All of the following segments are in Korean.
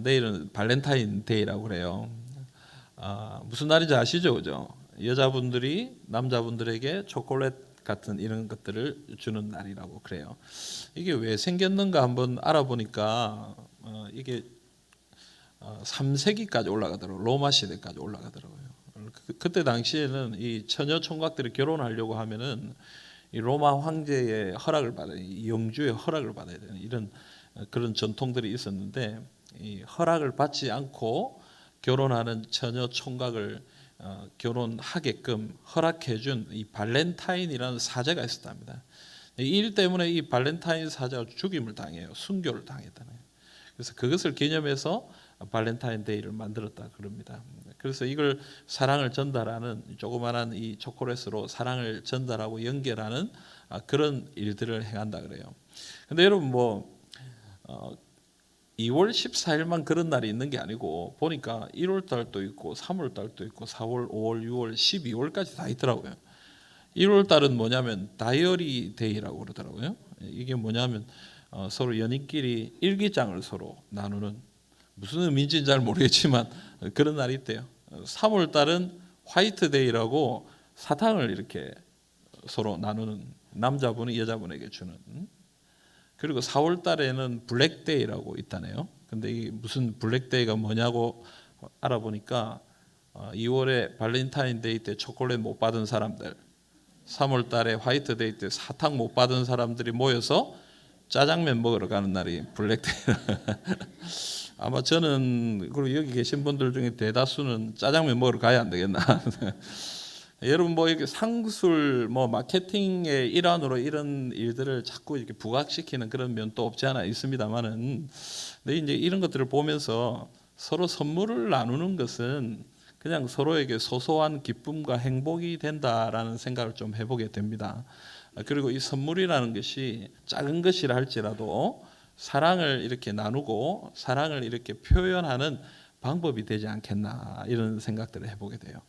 내일은 발렌타인데이라고 그래요. 무슨 날인지 아시죠, 그죠? 여자분들이 남자분들에게 초콜릿 같은 이런 것들을 주는 날이라고 그래요. 이게 왜 생겼는가 한번 알아보니까 이게 3세기까지 올라가더라고요. 로마 시대까지 올라가더라고요. 그때 당시에는 이 처녀 총각들이 결혼하려고 하면은 이 로마 황제의 허락을 받아야, 이 영주의 허락을 받아야 되는 이런 그런 전통들이 있었는데, 이 허락을 받지 않고 결혼하는 처녀 총각을 결혼하게끔 허락해준 이 발렌타인이라는 사제가 있었답니다. 이 일 때문에 이 발렌타인 사제가 죽임을 당해요. 순교를 당했다는 거예요. 그래서 그것을 기념해서 발렌타인데이를 만들었다 그럽니다. 그래서 이걸 사랑을 전달하는, 조그마한 이 초콜릿으로 사랑을 전달하고 연결하는 그런 일들을 행한다 그래요. 근데 여러분 2월 14일만 그런 날이 있는 게 아니고 보니까 1월 달도 있고 3월 달도 있고 4월, 5월, 6월, 12월까지 다 있더라고요. 1월 달은 뭐냐면 다이어리 데이라고 그러더라고요. 이게 뭐냐면 서로 연인끼리 일기장을 서로 나누는, 무슨 의미인지는 잘 모르겠지만 그런 날이 있대요. 3월 달은 화이트데이라고 사탕을 이렇게 서로 나누는, 남자분이 여자분에게 주는. 그리고 4월 달에는 블랙데이라고 있다네요. 근데 이게 무슨 블랙데이가 뭐냐고 알아보니까 2월에 발렌타인데이 때 초콜릿 못 받은 사람들, 3월 달에 화이트데이 때 사탕 못 받은 사람들이 모여서 짜장면 먹으러 가는 날이 블랙데이. 아마 저는, 그리고 여기 계신 분들 중에 대다수는 짜장면 먹으러 가야 안 되겠나. 여러분 이렇게 상술 마케팅의 일환으로 이런 일들을 자꾸 이렇게 부각시키는 그런 면도 없지 않아 있습니다만은, 근데 이제 이런 것들을 보면서 서로 선물을 나누는 것은 그냥 서로에게 소소한 기쁨과 행복이 된다라는 생각을 좀 해보게 됩니다. 그리고 이 선물이라는 것이 작은 것이라 할지라도 사랑을 이렇게 나누고 사랑을 이렇게 표현하는 방법이 되지 않겠나, 이런 생각들을 해보게 돼요.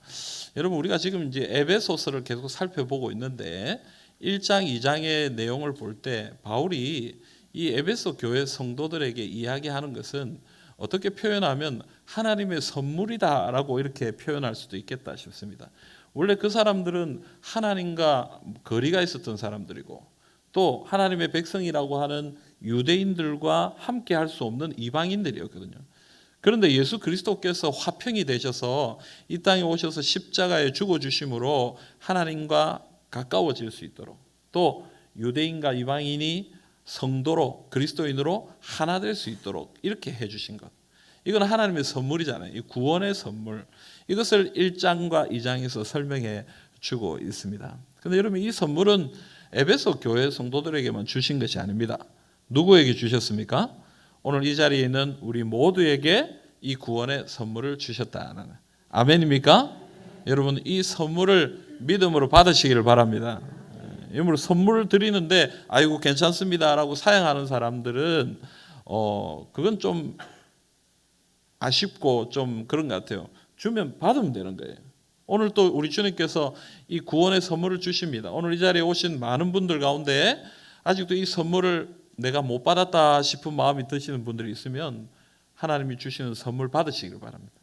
여러분, 우리가 지금 이제 에베소서를 계속 살펴보고 있는데 1장, 2장의 내용을 볼 때 바울이 이 에베소 교회 성도들에게 이야기하는 것은 어떻게 표현하면 하나님의 선물이다라고 이렇게 표현할 수도 있겠다 싶습니다. 원래 그 사람들은 하나님과 거리가 있었던 사람들이고, 또 하나님의 백성이라고 하는 유대인들과 함께 할 수 없는 이방인들이었거든요. 그런데 예수 그리스도께서 화평이 되셔서 이 땅에 오셔서 십자가에 죽어주심으로 하나님과 가까워질 수 있도록, 또 유대인과 이방인이 성도로, 그리스도인으로 하나 될 수 있도록 이렇게 해주신 것, 이건 하나님의 선물이잖아요. 이 구원의 선물, 이것을 1장과 2장에서 설명해 주고 있습니다. 그런데 여러분, 이 선물은 에베소 교회 성도들에게만 주신 것이 아닙니다. 누구에게 주셨습니까? 오늘 이 자리에 있는 우리 모두에게 이 구원의 선물을 주셨다는, 아멘입니까? 여러분, 이 선물을 믿음으로 받으시기를 바랍니다. 이러므로 선물을 드리는데 아이고 괜찮습니다라고 사양하는 사람들은 그건 좀 아쉽고 좀 그런 것 같아요. 주면 받으면 되는 거예요. 오늘 또 우리 주님께서 이 구원의 선물을 주십니다. 오늘 이 자리에 오신 많은 분들 가운데 아직도 이 선물을 내가 못 받았다 싶은 마음이 드시는 분들이 있으면 하나님이 주시는 선물 받으시길 바랍니다.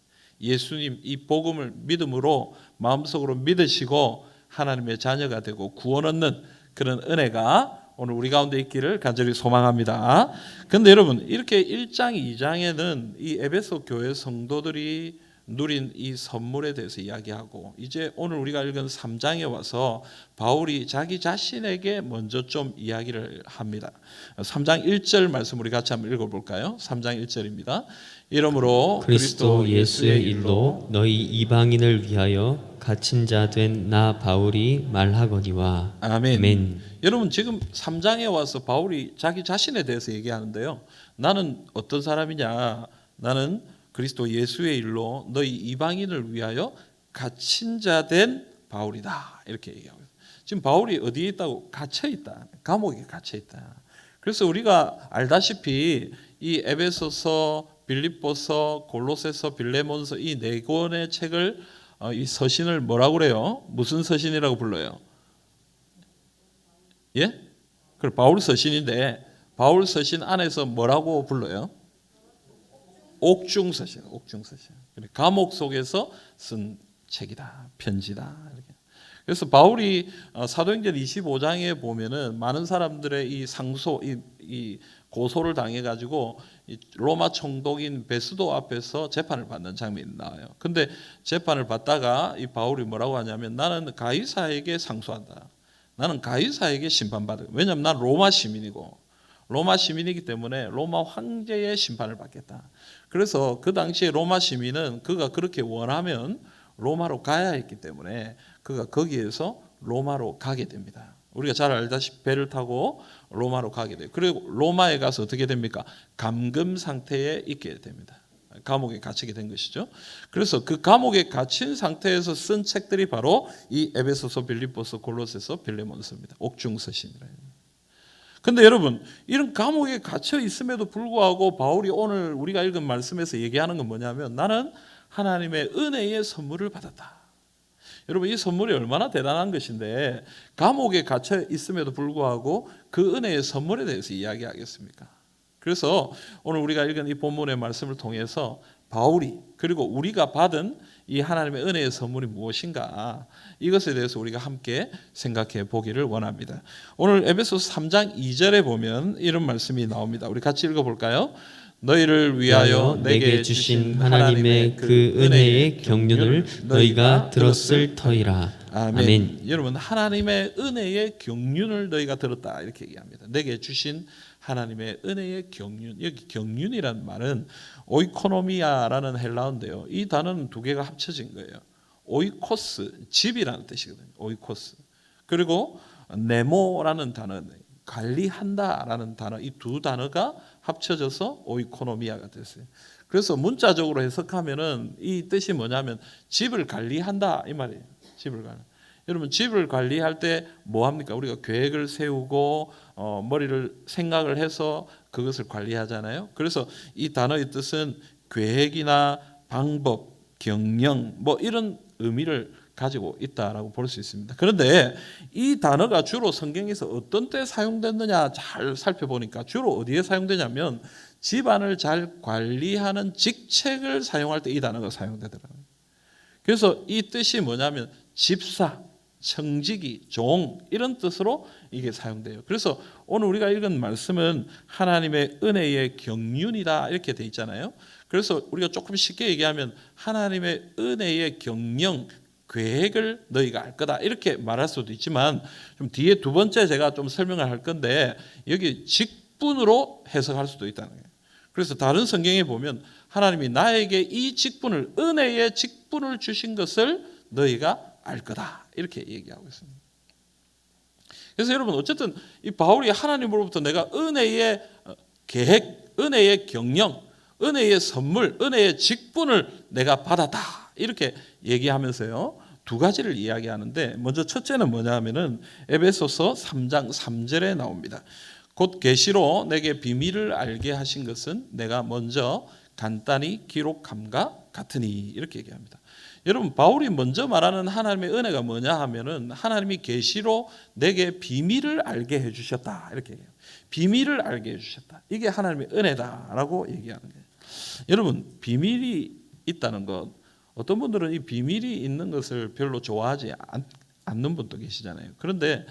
예수님 이 복음을 믿음으로 마음속으로 믿으시고 하나님의 자녀가 되고 구원 얻는 그런 은혜가 오늘 우리 가운데 있기를 간절히 소망합니다. 그런데 여러분, 이렇게 1장, 2장에는 이 에베소 교회 성도들이 누린 이 선물에 대해서 이야기하고, 이제 오늘 우리가 읽은 3장에 와서 바울이 자기 자신에게 먼저 좀 이야기를 합니다. 3장 1절 말씀 우리 같이 한번 읽어볼까요? 3장 1절입니다. 이러므로 그리스도 예수의 일로 너희 이방인을 위하여 갇힌 자 된 나 바울이 말하거니와. 아멘. 아멘. 여러분, 지금 3장에 와서 바울이 자기 자신에 대해서 얘기하는데요. 나는 어떤 사람이냐? 나는 그리스도 예수의 일로 너희 이방인을 위하여 갇힌 자 된 바울이다, 이렇게 얘기하고 있어요. 지금 바울이 어디에 있다고? 갇혀 있다. 감옥에 갇혀 있다. 그래서 우리가 알다시피 이 에베소서, 빌립보서, 골로새서, 빌레몬서 이 네 권의 책을 이 서신을 뭐라고 그래요? 무슨 서신이라고 불러요? 예? 그 바울 서신인데 바울 서신 안에서 뭐라고 불러요? 옥중서신. 감옥 속에서 쓴 책이다, 편지다. 이렇게. 그래서 바울이 사도행전 25장에 보면은 많은 사람들의 이 상소, 이 고소를 당해가지고 로마 총독인 베스도 앞에서 재판을 받는 장면이 나와요. 근데 재판을 받다가 이 바울이 뭐라고 하냐면 나는 가이사에게 상소한다. 나는 가이사에게 심판받을. 왜냐하면 난 로마 시민이기 때문에 로마 황제의 심판을 받겠다. 그래서 그 당시에 로마 시민은 그가 그렇게 원하면 로마로 가야 했기 때문에 그가 거기에서 로마로 가게 됩니다. 우리가 잘 알다시피 배를 타고 로마로 가게 돼요. 그리고 로마에 가서 어떻게 됩니까? 감금 상태에 있게 됩니다. 감옥에 갇히게 된 것이죠. 그래서 그 감옥에 갇힌 상태에서 쓴 책들이 바로 이 에베소서, 빌립보서, 골로새서, 빌레몬서입니다. 옥중서신이라. 근데 여러분, 이런 감옥에 갇혀 있음에도 불구하고 바울이 오늘 우리가 읽은 말씀에서 얘기하는 건 뭐냐면 나는 하나님의 은혜의 선물을 받았다. 여러분, 이 선물이 얼마나 대단한 것인데 감옥에 갇혀 있음에도 불구하고 그 은혜의 선물에 대해서 이야기하겠습니까? 그래서 오늘 우리가 읽은 이 본문의 말씀을 통해서 바울이 그리고 우리가 받은 이 하나님의 은혜의 선물이 무엇인가, 이것에 대해서 우리가 함께 생각해 보기를 원합니다. 오늘 에베소서 3장 2절에 보면 이런 말씀이 나옵니다. 우리 같이 읽어볼까요? 너희를 위하여 내게 주신 하나님의 그 은혜의 경륜을 너희가 들었을 터이라. 아멘. 여러분, 하나님의 은혜의 경륜을 너희가 들었다, 이렇게 얘기합니다. 내게 주신 하나님의 은혜의 경륜. 여기 경륜이라는 말은 오이코노미아라는 헬라어인데요. 이 단어는 두 개가 합쳐진 거예요. 오이코스, 집이라는 뜻이거든요. 오이코스. 그리고 네모라는 단어, 관리한다라는 단어, 이 두 단어가 합쳐져서 오이코노미아가 됐어요. 그래서 문자적으로 해석하면은 이 뜻이 뭐냐면 집을 관리한다, 이 말이에요. 집을 관리. 여러분, 집을 관리할 때 뭐 합니까? 우리가 계획을 세우고 머리를 생각을 해서 그것을 관리하잖아요. 그래서 이 단어의 뜻은 계획이나 방법, 경영 뭐 이런 의미를 가지고 있다라고 볼 수 있습니다. 그런데 이 단어가 주로 성경에서 어떤 때 사용됐느냐 잘 살펴보니까 주로 어디에 사용되냐면 집안을 잘 관리하는 직책을 사용할 때 이 단어가 사용되더라고요. 그래서 이 뜻이 뭐냐면 집사, 청지기, 종 이런 뜻으로 이게 사용돼요. 그래서 오늘 우리가 읽은 말씀은 하나님의 은혜의 경륜이다 이렇게 돼 있잖아요. 그래서 우리가 조금 쉽게 얘기하면 하나님의 은혜의 경영, 계획을 너희가 알 거다 이렇게 말할 수도 있지만 좀 뒤에 두 번째 제가 좀 설명을 할 건데 여기 직분으로 해석할 수도 있다는 거예요. 그래서 다른 성경에 보면 하나님이 나에게 이 직분을, 은혜의 직분을 주신 것을 너희가 알 거다 이렇게 얘기하고 있습니다. 그래서 여러분, 어쨌든 이 바울이 하나님으로부터 내가 은혜의 계획, 은혜의 경영, 은혜의 선물, 은혜의 직분을 내가 받았다 이렇게 얘기하면서요 두 가지를 이야기하는데, 먼저 첫째는 뭐냐 하면은 에베소서 3장 3절에 나옵니다. 곧 계시로 내게 비밀을 알게 하신 것은 내가 먼저 간단히 기록함과 같으니 이렇게 얘기합니다. 여러분, 바울이 먼저 말하는 하나님의 은혜가 뭐냐 하면은 하나님이 계시로 내게 비밀을 알게 해주셨다 이렇게 얘기해요. 비밀을 알게 해주셨다. 이게 하나님의 은혜다라고 얘기하는 거예요. 여러분, 비밀이 있다는 것, 어떤 분들은 이 비밀이 있는 것을 별로 좋아하지 않는 분도 계시잖아요. 그런데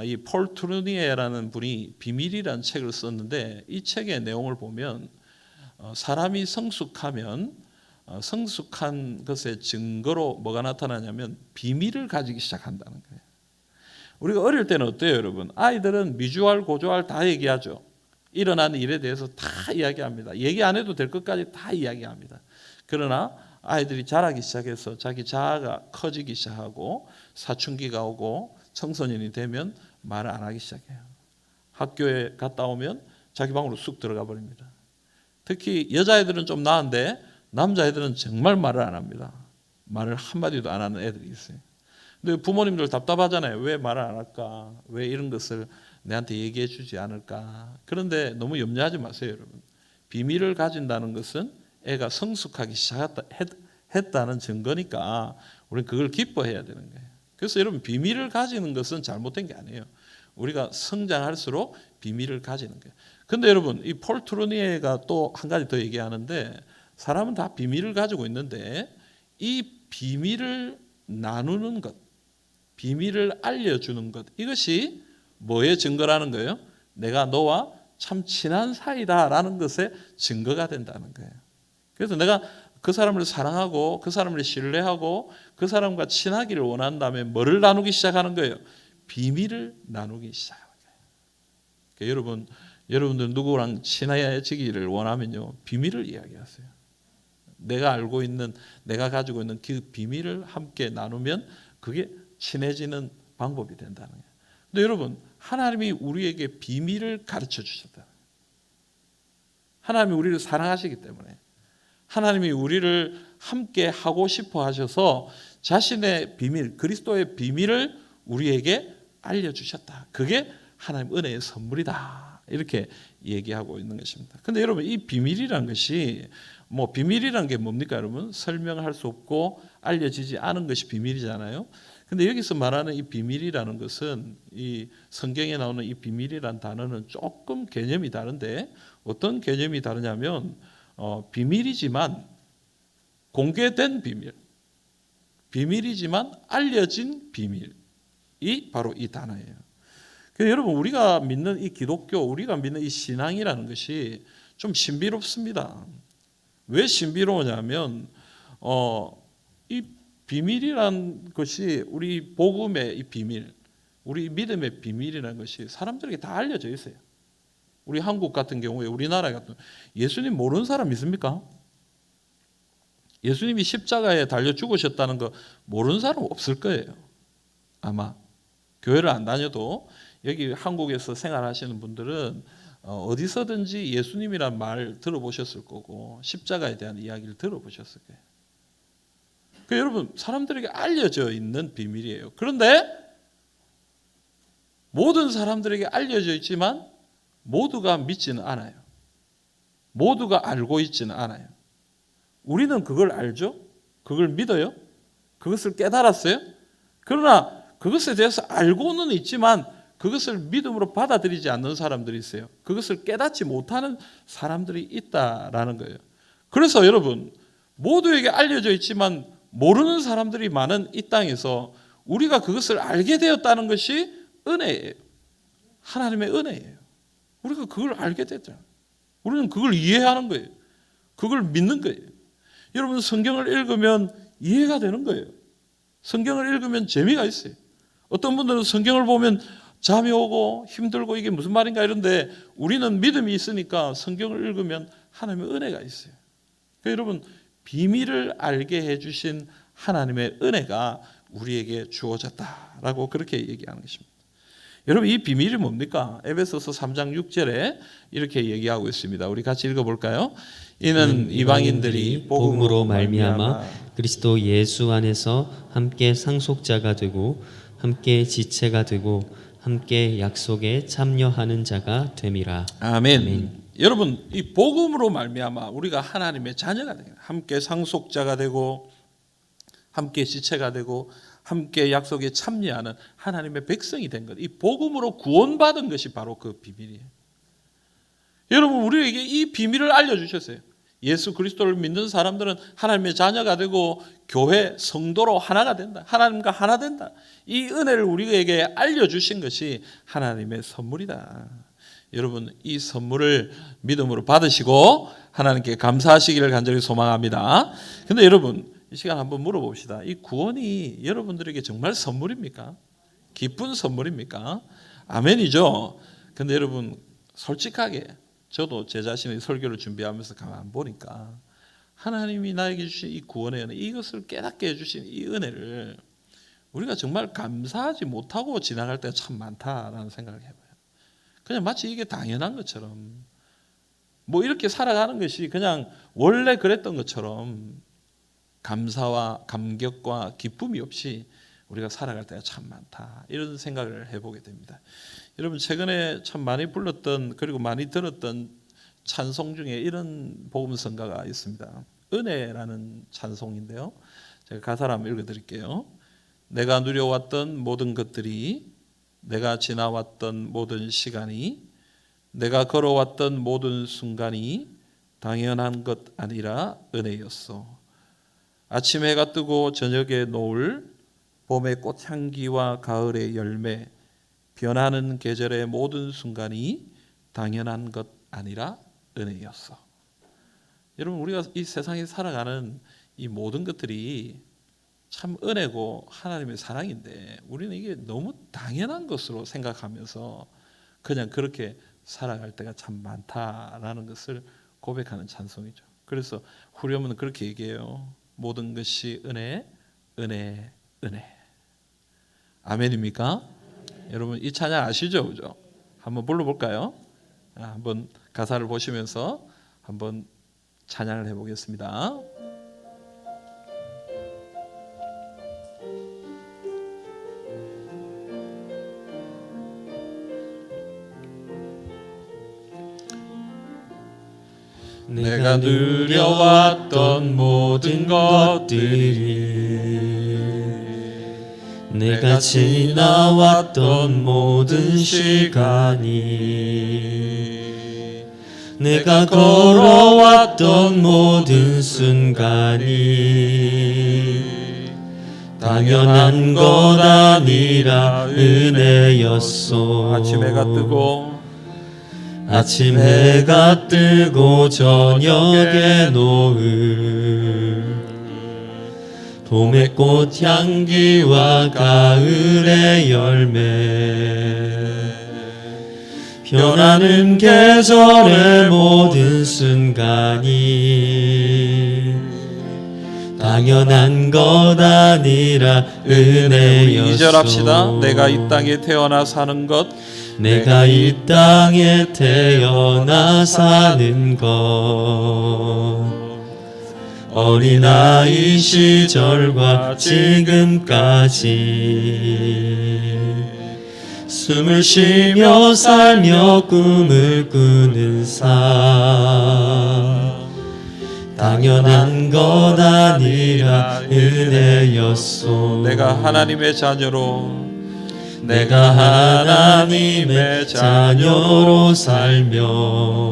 이 폴 트루니에라는 분이 비밀이라는 책을 썼는데 이 책의 내용을 보면 사람이 성숙하면 성숙한 것의 증거로 뭐가 나타나냐면 비밀을 가지기 시작한다는 거예요. 우리가 어릴 때는 어때요, 여러분? 아이들은 미주알, 고주알 다 얘기하죠. 일어난 일에 대해서 다 이야기합니다. 얘기 안 해도 될 것까지 다 이야기합니다. 그러나 아이들이 자라기 시작해서 자기 자아가 커지기 시작하고 사춘기가 오고 청소년이 되면 말을 안 하기 시작해요. 학교에 갔다 오면 자기 방으로 쑥 들어가 버립니다. 특히 여자애들은 좀 나은데 남자애들은 정말 말을 안 합니다. 말을 한마디도 안 하는 애들이 있어요. 근데 부모님들 답답하잖아요. 왜 말을 안 할까? 왜 이런 것을 내한테 얘기해 주지 않을까? 그런데 너무 염려하지 마세요, 여러분. 비밀을 가진다는 것은 애가 성숙하기 시작했다는 증거니까 우리는 그걸 기뻐해야 되는 거예요. 그래서 여러분, 비밀을 가지는 것은 잘못된 게 아니에요. 우리가 성장할수록 비밀을 가지는 거예요. 근데 여러분, 이 폴 트루니에가 또 한 가지 더 얘기하는데 사람은 다 비밀을 가지고 있는데 이 비밀을 나누는 것, 비밀을 알려주는 것, 이것이 뭐의 증거라는 거예요? 내가 너와 참 친한 사이다라는 것의 증거가 된다는 거예요. 그래서 내가 그 사람을 사랑하고 그 사람을 신뢰하고 그 사람과 친하기를 원한다면 뭐를 나누기 시작하는 거예요? 비밀을 나누기 시작하는 거예요. 그러니까 여러분들 누구랑 친해지기를 원하면요, 비밀을 이야기하세요. 내가 알고 있는, 내가 가지고 있는 그 비밀을 함께 나누면 그게 친해지는 방법이 된다는 거예요. 근데 여러분, 하나님이 우리에게 비밀을 가르쳐 주셨다. 하나님이 우리를 사랑하시기 때문에, 하나님이 우리를 함께 하고 싶어 하셔서 자신의 비밀, 그리스도의 비밀을 우리에게 알려주셨다. 그게 하나님 은혜의 선물이다. 이렇게 얘기하고 있는 것입니다. 근데 여러분, 이 비밀이라는 것이 비밀이라는 게 뭡니까 여러분? 설명할 수 없고 알려지지 않은 것이 비밀이잖아요. 근데 여기서 말하는 이 비밀이라는 것은, 이 성경에 나오는 이 비밀이라는 단어는 조금 개념이 다른데, 어떤 개념이 다르냐면 비밀이지만 공개된 비밀, 비밀이지만 알려진 비밀이 바로 이 단어예요. 그래서 여러분, 우리가 믿는 이 기독교, 우리가 믿는 이 신앙이라는 것이 좀 신비롭습니다. 왜 신비로우냐면 이 비밀이란 것이, 우리 복음의 이 비밀, 우리 믿음의 비밀이라는 것이 사람들에게 다 알려져 있어요. 우리 한국 같은 경우에, 우리나라 같은 경우에 예수님 모르는 사람 있습니까? 예수님이 십자가에 달려 죽으셨다는 거 모르는 사람 없을 거예요. 아마 교회를 안 다녀도 여기 한국에서 생활하시는 분들은 어디서든지 예수님이란 말 들어보셨을 거고 십자가에 대한 이야기를 들어보셨을 거예요. 여러분, 사람들에게 알려져 있는 비밀이에요. 그런데 모든 사람들에게 알려져 있지만 모두가 믿지는 않아요. 모두가 알고 있지는 않아요. 우리는 그걸 알죠? 그걸 믿어요? 그것을 깨달았어요? 그러나 그것에 대해서 알고는 있지만 그것을 믿음으로 받아들이지 않는 사람들이 있어요. 그것을 깨닫지 못하는 사람들이 있다라는 거예요. 그래서 여러분, 모두에게 알려져 있지만 모르는 사람들이 많은 이 땅에서 우리가 그것을 알게 되었다는 것이 은혜예요. 하나님의 은혜예요. 우리가 그걸 알게 됐잖아요. 우리는 그걸 이해하는 거예요. 그걸 믿는 거예요. 여러분, 성경을 읽으면 이해가 되는 거예요. 성경을 읽으면 재미가 있어요. 어떤 분들은 성경을 보면 잠이 오고 힘들고 이게 무슨 말인가 이런데, 우리는 믿음이 있으니까 성경을 읽으면 하나님의 은혜가 있어요. 그러니까 여러분, 비밀을 알게 해주신 하나님의 은혜가 우리에게 주어졌다라고 그렇게 얘기하는 것입니다. 여러분, 이 비밀이 뭡니까? 에베소서 3장 6절에 이렇게 얘기하고 있습니다. 우리 같이 읽어볼까요? 이는 이방인들이 복음으로 말미암아 그리스도 예수 안에서 함께 상속자가 되고 함께 지체가 되고 함께 약속에 참여하는 자가 됨이라. 아멘. 여러분, 이 복음으로 말미암아 우리가 하나님의 자녀가 되고 함께 상속자가 되고 함께 지체가 되고 함께 약속에 참여하는 하나님의 백성이 된 것, 이 복음으로 구원받은 것이 바로 그 비밀이에요. 여러분, 우리에게 이 비밀을 알려주셨어요. 예수 그리스도를 믿는 사람들은 하나님의 자녀가 되고 교회 성도로 하나가 된다. 하나님과 하나 된다. 이 은혜를 우리에게 알려주신 것이 하나님의 선물이다. 여러분, 이 선물을 믿음으로 받으시고 하나님께 감사하시기를 간절히 소망합니다. 근데 여러분, 이 시간 한번 물어봅시다. 이 구원이 여러분들에게 정말 선물입니까? 기쁜 선물입니까? 아멘이죠. 근데 여러분, 솔직하게 저도 제 자신의 설교를 준비하면서 가만 보니까 하나님이 나에게 주신 이 구원의 은혜, 이것을 깨닫게 해주신 이 은혜를 우리가 정말 감사하지 못하고 지나갈 때가 참 많다라는 생각을 해봐요. 그냥 마치 이게 당연한 것처럼, 이렇게 살아가는 것이 그냥 원래 그랬던 것처럼 감사와 감격과 기쁨이 없이 우리가 살아갈 때가 참 많다, 이런 생각을 해보게 됩니다. 여러분, 최근에 참 많이 불렀던 그리고 많이 들었던 찬송 중에 이런 복음성가가 있습니다. 은혜라는 찬송인데요, 제가 가사를 한번 읽어드릴게요. 내가 누려왔던 모든 것들이, 내가 지나왔던 모든 시간이, 내가 걸어왔던 모든 순간이 당연한 것 아니라 은혜였소. 아침 해가 뜨고 저녁에 노을, 봄의 꽃향기와 가을의 열매, 변하는 계절의 모든 순간이 당연한 것 아니라 은혜였어. 여러분, 우리가 이 세상에 살아가는 이 모든 것들이 참 은혜고 하나님의 사랑인데 우리는 이게 너무 당연한 것으로 생각하면서 그냥 그렇게 살아갈 때가 참 많다라는 것을 고백하는 찬송이죠. 그래서 후렴은 그렇게 얘기해요. 모든 것이 은혜, 은혜, 은혜. 아멘입니까? 여러분 이 찬양 아시죠? 그죠? 한번 불러볼까요? 한번 가사를 보시면서 한번 찬양을 해보겠습니다. 내가 누려왔던 모든 것들이, 내가 지나왔던 모든 시간이, 내가 걸어왔던 모든 순간이 당연한 것 아니라 은혜였소. 아침 해가 뜨고 아침 해가 뜨고 저녁에 노을, 봄의 꽃향기와 가을의 열매, 변하는 계절의 모든 순간이 당연한 것 아니라 은혜였소. 2절 합시다. 내가 이 땅에 태어나 사는 것, 내가 이 땅에 태어나 사는 것, 어린아이 시절과 지금까지 숨을 쉬며 살며 꿈을 꾸는 삶, 당연한 것 아니라 은혜였소. 내가 하나님의 자녀로, 내가 하나님의 자녀로 살며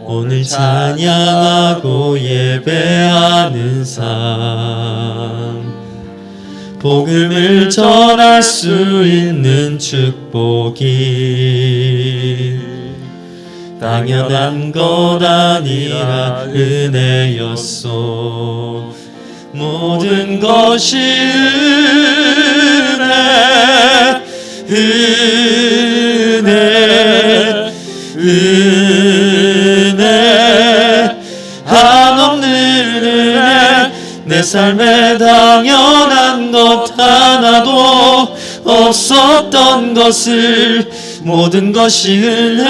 오늘 찬양하고 예배하는 삶, 복음을 전할 수 있는 축복이 당연한 것 아니라 은혜였소. 모든 것이 은혜, 은혜, 은혜, 한없는 은혜. 내 삶에 당연한 것 하나도 없었던 것을 모든 것이 은혜,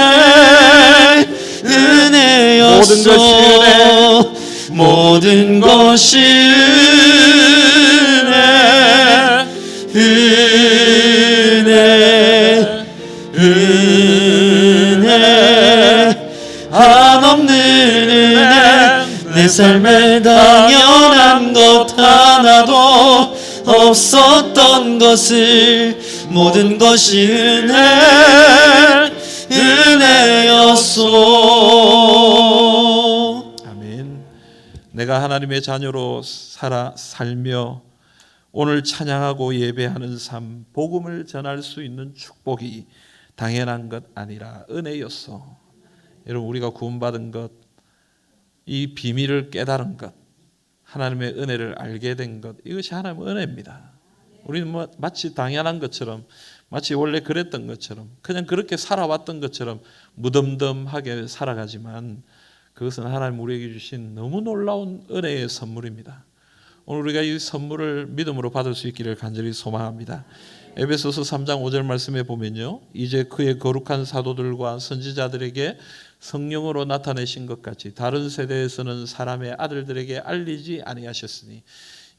은혜였소. 모든 것이 은혜, 은혜, 은혜, 한없는 은혜. 내 삶에 당연한 것 하나도 없었던 것을 모든 것이 은혜, 은혜였소. 아멘. 내가 하나님의 자녀로 살며 오늘 찬양하고 예배하는 삶, 복음을 전할 수 있는 축복이 당연한 것 아니라 은혜였소. 여러분, 우리가 구원받은 것, 이 비밀을 깨달은 것, 하나님의 은혜를 알게 된 것, 이것이 하나님의 은혜입니다. 우리는 마치 당연한 것처럼, 마치 원래 그랬던 것처럼, 그냥 그렇게 살아왔던 것처럼 무덤덤하게 살아가지만 그것은 하나님 우리에게 주신 너무 놀라운 은혜의 선물입니다. 오늘 우리가 이 선물을 믿음으로 받을 수 있기를 간절히 소망합니다. 에베소서 3장 5절 말씀에 보면요, 이제 그의 거룩한 사도들과 선지자들에게 성령으로 나타내신 것 같이 다른 세대에서는 사람의 아들들에게 알리지 아니하셨으니.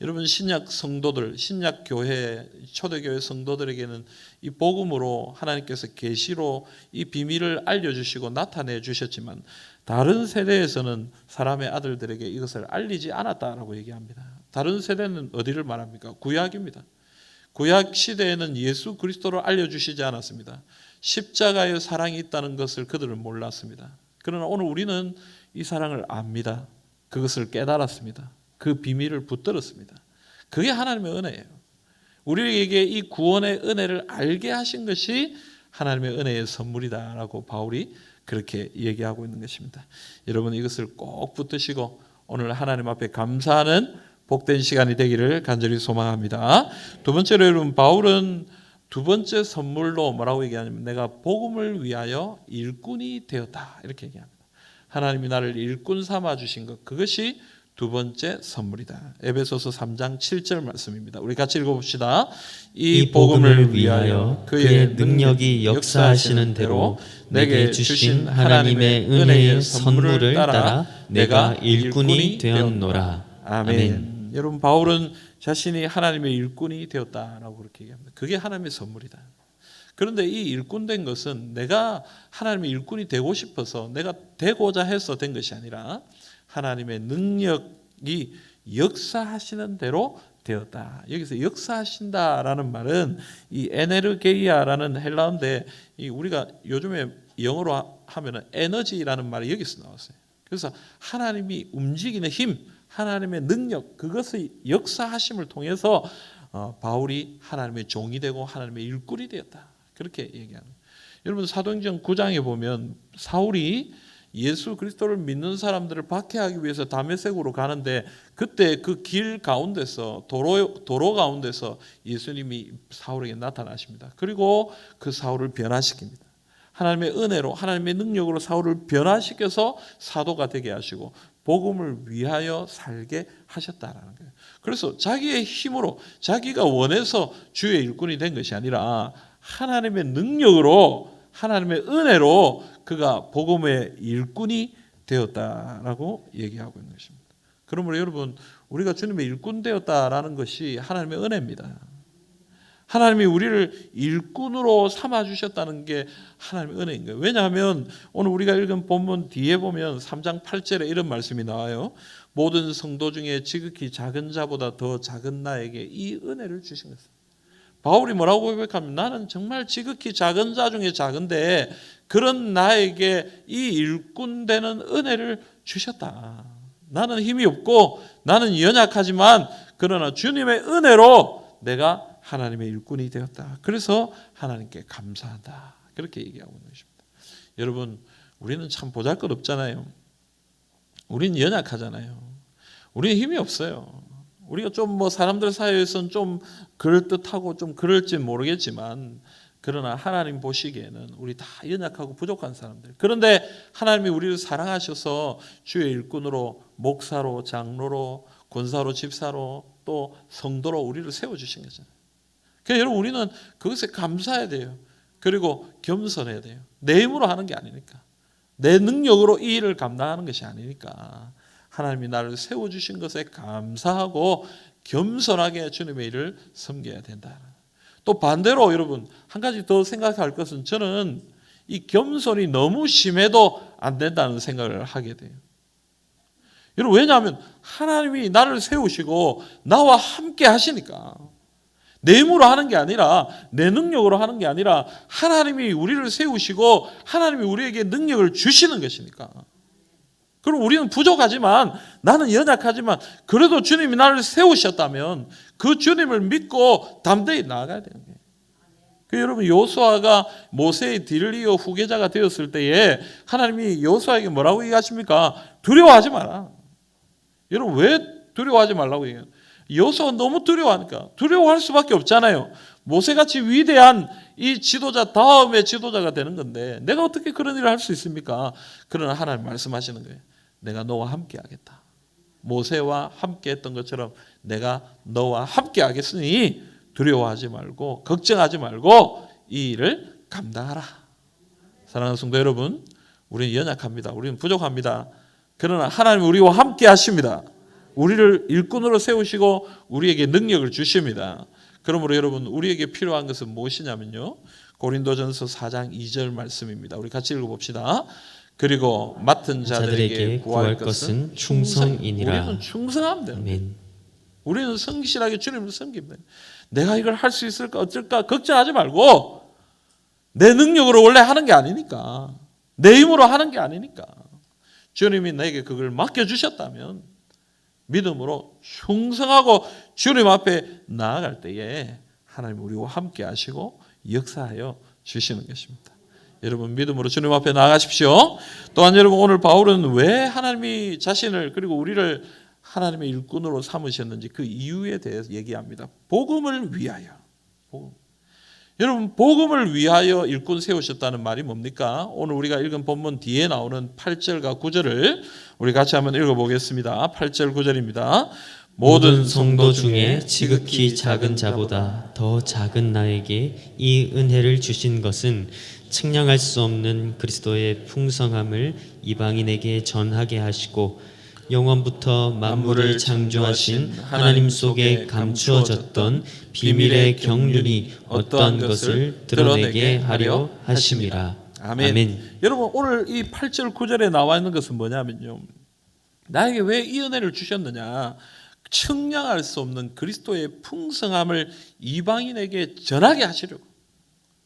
여러분, 신약 성도들, 신약 교회, 초대교회 성도들에게는 이 복음으로 하나님께서 계시로 이 비밀을 알려주시고 나타내 주셨지만 다른 세대에서는 사람의 아들들에게 이것을 알리지 않았다라고 얘기합니다. 다른 세대는 어디를 말합니까? 구약입니다. 구약 시대에는 예수 그리스도를 알려주시지 않았습니다. 십자가의 사랑이 있다는 것을 그들은 몰랐습니다. 그러나 오늘 우리는 이 사랑을 압니다. 그것을 깨달았습니다. 그 비밀을 붙들었습니다. 그게 하나님의 은혜예요. 우리에게 이 구원의 은혜를 알게 하신 것이 하나님의 은혜의 선물이다라고 바울이 그렇게 얘기하고 있는 것입니다. 여러분 이것을 꼭 붙드시고 오늘 하나님 앞에 감사하는 복된 시간이 되기를 간절히 소망합니다. 두 번째로 여러분 바울은 두 번째 선물로 뭐라고 얘기하냐면 내가 복음을 위하여 일꾼이 되었다 이렇게 얘기합니다. 하나님이 나를 일꾼 삼아 주신 것 그것이 두 번째 선물이다. 에베소서 3장 7절 말씀입니다. 우리 같이 읽어봅시다. 이 복음을 위하여 그의 능력이 역사하시는 대로 내게 주신 하나님의 은혜의 선물을 따라 내가 일꾼이 되었노라. 아멘. 여러분 바울은 자신이 하나님의 일꾼이 되었다라고 그렇게 얘기합니다. 그게 하나님의 선물이다. 그런데 이 일꾼 된 것은 내가 하나님의 일꾼이 되고 싶어서 내가 되고자 해서 된 것이 아니라 하나님의 능력이 역사하시는 대로 되었다. 여기서 역사하신다라는 말은 이 에네르게이아라는 헬라어인데 우리가 요즘에 영어로 하면은 에너지라는 말이 여기서 나왔어요. 그래서 하나님이 움직이는 힘, 하나님의 능력, 그것의 역사하심을 통해서 바울이 하나님의 종이 되고 하나님의 일꾼이 되었다. 그렇게 얘기하는. 여러분 사도행전 9장에 보면 사울이 예수 그리스도를 믿는 사람들을 박해하기 위해서 다메섹으로 가는데 그때 그 길 가운데서 도로 가운데서 예수님이 사울에게 나타나십니다. 그리고 그 사울을 변화시킵니다. 하나님의 은혜로 하나님의 능력으로 사울을 변화시켜서 사도가 되게 하시고 복음을 위하여 살게 하셨다라는 거예요. 그래서 자기의 힘으로 자기가 원해서 주의 일꾼이 된 것이 아니라 하나님의 능력으로 하나님의 은혜로 그가 복음의 일꾼이 되었다라고 얘기하고 있는 것입니다. 그러므로 여러분 우리가 주님의 일꾼 되었다라는 것이 하나님의 은혜입니다. 하나님이 우리를 일꾼으로 삼아주셨다는 게 하나님의 은혜인 거예요. 왜냐하면 오늘 우리가 읽은 본문 뒤에 보면 3장 8절에 이런 말씀이 나와요. 모든 성도 중에 지극히 작은 자보다 더 작은 나에게 이 은혜를 주신 것입니다. 바울이 뭐라고 고백하면 나는 정말 지극히 작은 자 중에 작은데 그런 나에게 이 일꾼 되는 은혜를 주셨다. 나는 힘이 없고 나는 연약하지만 그러나 주님의 은혜로 내가 하나님의 일꾼이 되었다. 그래서 하나님께 감사한다. 그렇게 얘기하고 있는 것입니다. 여러분 우리는 참 보잘것없잖아요. 우리는 연약하잖아요. 우리는 힘이 없어요. 우리가 좀 사람들 사이에서는 좀 그럴듯하고 좀 그럴지 모르겠지만 그러나 하나님 보시기에는 우리 다 연약하고 부족한 사람들. 그런데 하나님이 우리를 사랑하셔서 주의 일꾼으로 목사로 장로로 권사로 집사로 또 성도로 우리를 세워주신 거잖아요. 그러니까 여러분 우리는 그것에 감사해야 돼요. 그리고 겸손해야 돼요. 내 힘으로 하는 게 아니니까. 내 능력으로 이 일을 감당하는 것이 아니니까 하나님이 나를 세워주신 것에 감사하고 겸손하게 주님의 일을 섬겨야 된다. 또 반대로 여러분 한 가지 더 생각할 것은 저는 이 겸손이 너무 심해도 안 된다는 생각을 하게 돼요. 여러분 왜냐하면 하나님이 나를 세우시고 나와 함께 하시니까 내 힘으로 하는 게 아니라 내 능력으로 하는 게 아니라 하나님이 우리를 세우시고 하나님이 우리에게 능력을 주시는 것이니까. 그럼 우리는 부족하지만 나는 연약하지만 그래도 주님이 나를 세우셨다면 그 주님을 믿고 담대히 나아가야 되는 거예요. 여러분 여호수아가 모세의 뒤를 이어 후계자가 되었을 때에 하나님이 여호수아에게 뭐라고 얘기하십니까? 두려워하지 마라. 여러분 왜 두려워하지 말라고 얘기해요? 여호수아가 너무 두려워하니까. 두려워할 수밖에 없잖아요. 모세같이 위대한 이 지도자 다음의 지도자가 되는 건데 내가 어떻게 그런 일을 할 수 있습니까? 그러나 하나님 말씀하시는 거예요. 내가 너와 함께 하겠다. 모세와 함께 했던 것처럼 내가 너와 함께 하겠으니 두려워하지 말고 걱정하지 말고 이 일을 감당하라. 사랑하는 성도 여러분, 우리는 연약합니다. 우리는 부족합니다. 그러나 하나님 우리와 함께 하십니다. 우리를 일꾼으로 세우시고 우리에게 능력을 주십니다. 그러므로 여러분 우리에게 필요한 것은 무엇이냐면요. 고린도전서 4장 2절 말씀입니다. 우리 같이 읽어봅시다. 그리고 맡은 자들에게 구할 것은 충성이니라. 우리는 충성하면 돼요. 아멘. 우리는 성실하게 주님을 섬기면 돼요. 내가 이걸 할 수 있을까 어쩔까 걱정하지 말고 내 능력으로 원래 하는 게 아니니까 내 힘으로 하는 게 아니니까. 주님이 내게 그걸 맡겨주셨다면 믿음으로 충성하고 주님 앞에 나아갈 때에 하나님 우리와 함께 하시고 역사하여 주시는 것입니다. 여러분 믿음으로 주님 앞에 나아가십시오. 또한 여러분 오늘 바울은 왜 하나님이 자신을 그리고 우리를 하나님의 일꾼으로 삼으셨는지 그 이유에 대해서 얘기합니다. 복음을 위하여. 여러분 복음을 위하여 일꾼 세우셨다는 말이 뭡니까? 오늘 우리가 읽은 본문 뒤에 나오는 8절과 9절을 우리 같이 한번 읽어보겠습니다. 8절 9절입니다. 모든 성도 중에 지극히 작은 자보다 더 작은 나에게 이 은혜를 주신 것은 측량할 수 없는 그리스도의 풍성함을 이방인에게 전하게 하시고 영원부터 만물을 창조하신 하나님 속에 감추어졌던 비밀의 경륜이 어떠한 것을 드러내게 하려 하심이라. 아멘. 여러분 오늘 이 8절 9절에 나와 있는 것은 뭐냐면요, 나에게 왜 이 은혜를 주셨느냐, 측량할 수 없는 그리스도의 풍성함을 이방인에게 전하게 하시려고.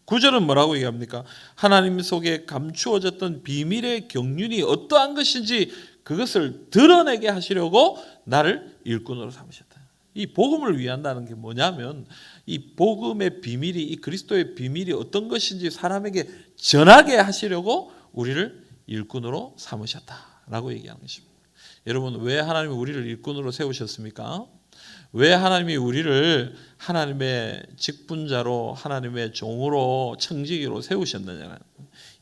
9절은 뭐라고 얘기합니까? 하나님 속에 감추어졌던 비밀의 경륜이 어떠한 것인지 그것을 드러내게 하시려고 나를 일꾼으로 삼으셨다. 이 복음을 위한다는 게 뭐냐면 이 복음의 비밀이, 이 그리스도의 비밀이 어떤 것인지 사람에게 전하게 하시려고 우리를 일꾼으로 삼으셨다라고 얘기하는 것입니다. 여러분 왜 하나님이 우리를 일꾼으로 세우셨습니까? 왜 하나님이 우리를 하나님의 직분자로, 하나님의 종으로, 청지기로 세우셨느냐?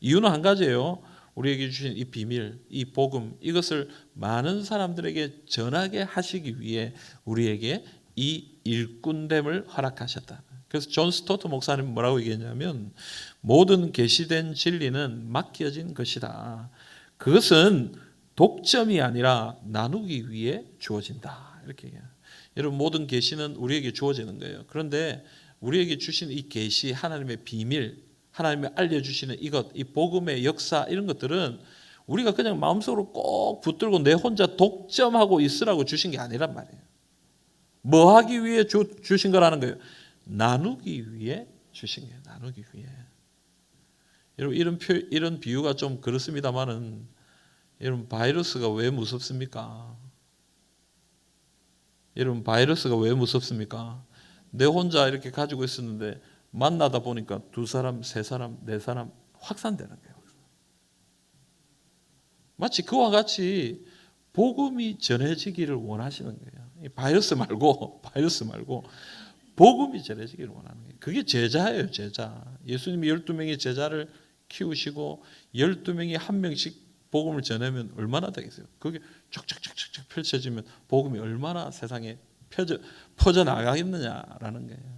이유는 한 가지예요. 우리에게 주신 이 비밀, 이 복음, 이것을 많은 사람들에게 전하게 하시기 위해 우리에게 이 일꾼됨을 허락하셨다. 그래서 존 스토트 목사님 뭐라고 얘기했냐면 모든 계시된 진리는 맡겨진 것이다. 그것은 독점이 아니라 나누기 위해 주어진다. 이렇게 얘기해요. 여러분 모든 계시는 우리에게 주어지는 거예요. 그런데 우리에게 주신 이 계시, 하나님의 비밀, 하나님이 알려주시는 이것, 이 복음의 역사 이런 것들은 우리가 그냥 마음속으로 꼭 붙들고 내 혼자 독점하고 있으라고 주신 게 아니란 말이에요. 뭐 하기 위해 주신 거라는 거예요? 나누기 위해 주신 거예요. 나누기 위해. 여러분 이런 비유가 좀 그렇습니다만은 여러분 바이러스가 왜 무섭습니까? 여러분 바이러스가 왜 무섭습니까? 내 혼자 이렇게 가지고 있었는데 만나다 보니까 2사람, 3사람, 4사람 확산되는 거예요. 마치 그와 같이 복음이 전해지기를 원하시는 거예요. 바이러스 말고 복음이 전해지기를 원하는 거예요. 그게 제자예요, 제자. 예수님이 12명의 제자를 키우시고 12명이 한 명씩 복음을 전하면 얼마나 되겠어요? 그게 쫙쫙쫙쫙 펼쳐지면 복음이 얼마나 세상에 퍼져나가겠느냐라는 거예요.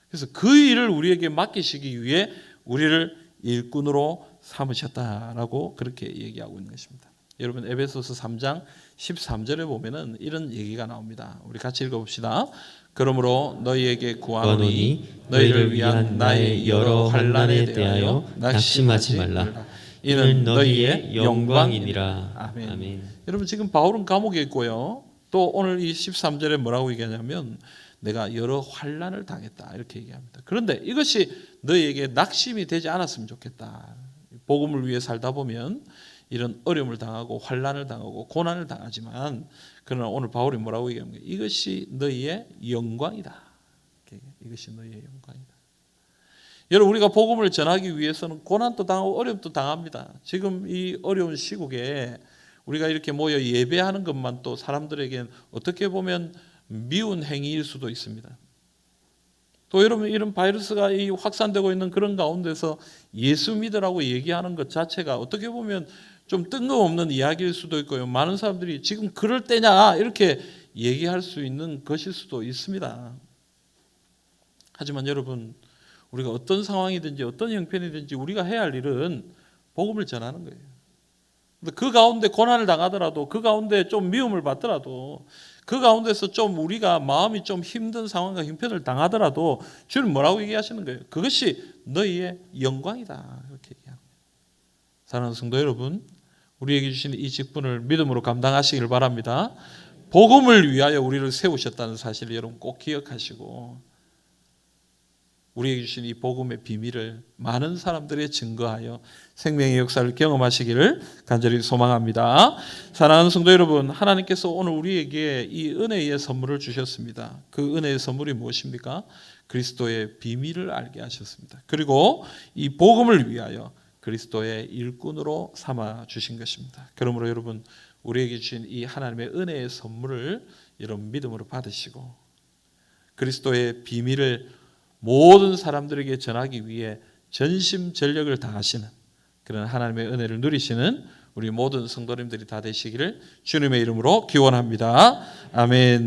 그래서 그 일을 우리에게 맡기시기 위해 우리를 일꾼으로 삼으셨다라고 그렇게 얘기하고 있는 것입니다. 여러분 에베소서 3장 13절에 보면은 이런 얘기가 나옵니다. 우리 같이 읽어봅시다. 그러므로 너희에게 구하노니 너희를 위한 나의 여러 환난에 대하여 낙심하지 말라. 이는 너희의 영광이니라. 아멘. 아멘. 여러분 지금 바울은 감옥에 있고요. 또 오늘 이 13절에 뭐라고 얘기하냐면 내가 여러 환난을 당했다 이렇게 얘기합니다. 그런데 이것이 너희에게 낙심이 되지 않았으면 좋겠다. 복음을 위해 살다 보면 이런 어려움을 당하고 환난을 당하고 고난을 당하지만 그러나 오늘 바울이 뭐라고 얘기합니까? 이것이 너희의 영광이다. 이것이 너희의 영광이다. 여러분 우리가 복음을 전하기 위해서는 고난도 당하고 어려움도 당합니다. 지금 이 어려운 시국에 우리가 이렇게 모여 예배하는 것만 또 사람들에게는 어떻게 보면 미운 행위일 수도 있습니다. 또 여러분 이런 바이러스가 확산되고 있는 그런 가운데서 예수 믿으라고 얘기하는 것 자체가 어떻게 보면 좀 뜬금없는 이야기일 수도 있고요. 많은 사람들이 지금 그럴 때냐 이렇게 얘기할 수 있는 것일 수도 있습니다. 하지만 여러분 우리가 어떤 상황이든지 어떤 형편이든지 우리가 해야 할 일은 복음을 전하는 거예요. 그 가운데 고난을 당하더라도 그 가운데 좀 미움을 받더라도 그 가운데서 좀 우리가 마음이 좀 힘든 상황과 형편을 당하더라도 주님 뭐라고 얘기하시는 거예요? 그것이 너희의 영광이다 이렇게 얘기합니다. 사랑하는 성도 여러분, 우리에게 주신 이 직분을 믿음으로 감당하시길 바랍니다. 복음을 위하여 우리를 세우셨다는 사실을 여러분 꼭 기억하시고 우리에게 주신 이 복음의 비밀을 많은 사람들에 증거하여 생명의 역사를 경험하시기를 간절히 소망합니다. 사랑하는 성도 여러분, 하나님께서 오늘 우리에게 이 은혜의 선물을 주셨습니다. 그 은혜의 선물이 무엇입니까? 그리스도의 비밀을 알게 하셨습니다. 그리고 이 복음을 위하여 그리스도의 일꾼으로 삼아 주신 것입니다. 그러므로 여러분, 우리에게 주신 이 하나님의 은혜의 선물을 여러분 믿음으로 받으시고 그리스도의 비밀을 모든 사람들에게 전하기 위해 전심전력을 다하시는 그런 하나님의 은혜를 누리시는 우리 모든 성도님들이 다 되시기를 주님의 이름으로 기원합니다. 아멘.